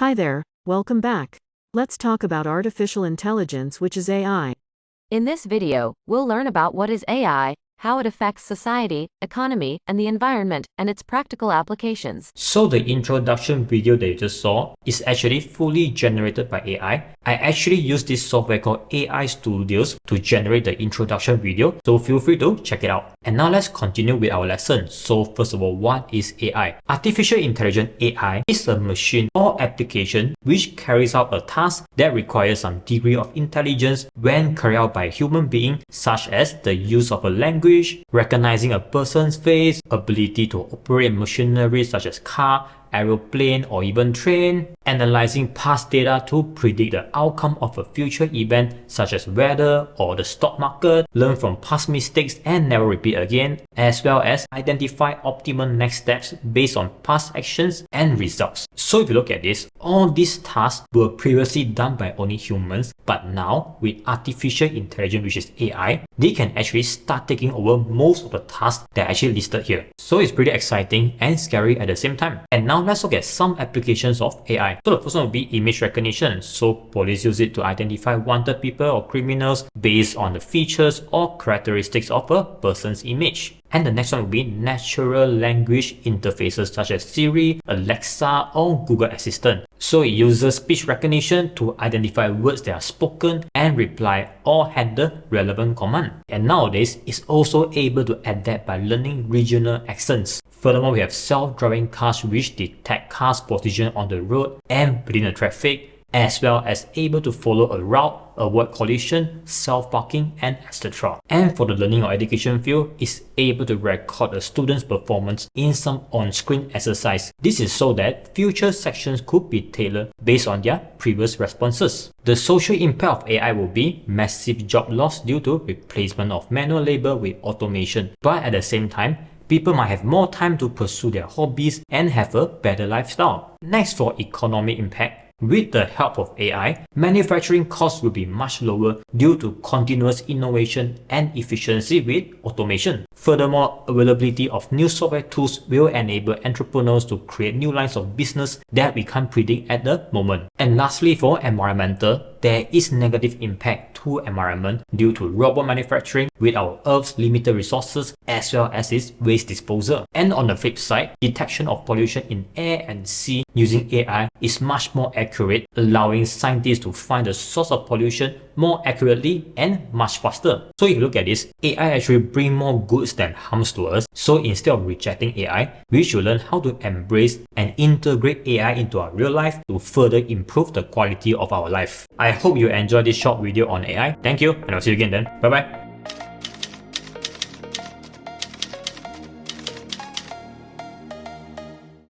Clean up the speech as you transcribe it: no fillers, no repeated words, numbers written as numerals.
Hi there, welcome back. Let's talk about artificial intelligence, which is AI. In this video, we'll learn about what is AI, how it affects society, economy, and the environment, and its practical applications. So the introduction video that you just saw is actually fully generated by AI. I actually use this software called AI Studios to generate the introduction video, so feel free to check it out. And now let's continue with our lesson. So first of all, what is AI? Artificial Intelligence AI is a machine or application which carries out a task that requires some degree of intelligence when carried out by a human being, such as the use of a language, recognizing a person's face, ability to operate machinery such as car, aeroplane, or even train, analyzing past data to predict the outcome of a future event such as weather or the stock market, learn from past mistakes and never repeat again, as well as identify optimal next steps based on past actions and results. So if you look at this, all these tasks were previously done by only humans, but now with artificial intelligence, which is AI, they can actually start taking over most of the tasks that are actually listed here. So it's pretty exciting and scary at the same time. And now let's look at some applications of AI. So the first one will be image recognition. So police use it to identify wanted people or criminals based on the features or characteristics of a person's image. And the next one will be natural language interfaces such as Siri, Alexa, or Google Assistant. So it uses speech recognition to identify words that are spoken and reply or handle relevant command. And nowadays, it's also able to adapt by learning regional accents. Furthermore, we have self-driving cars which detect cars' position on the road and within the traffic, as well as able to follow a route, avoid collision, self-parking, and etc. And for the learning or education field, it's able to record a student's performance in some on-screen exercise. This is so that future sections could be tailored based on their previous responses. The social impact of AI will be massive job loss due to replacement of manual labor with automation. But at the same time, people might have more time to pursue their hobbies and have a better lifestyle. Next, for economic impact, with the help of AI, manufacturing costs will be much lower due to continuous innovation and efficiency with automation. Furthermore, availability of new software tools will enable entrepreneurs to create new lines of business that we can't predict at the moment. And lastly, for environmental, there is negative impact to environment due to robot manufacturing with our Earth's limited resources as well as its waste disposal. And on the flip side, detection of pollution in air and sea using AI is much more accurate, allowing scientists to find the source of pollution more accurately and much faster. So if you look at this, AI actually brings more goods than harms to us. So instead of rejecting AI, we should learn how to embrace and integrate AI into our real life to further improve the quality of our life. I hope you enjoyed this short video on AI. Thank you, and I'll see you again then. Bye bye.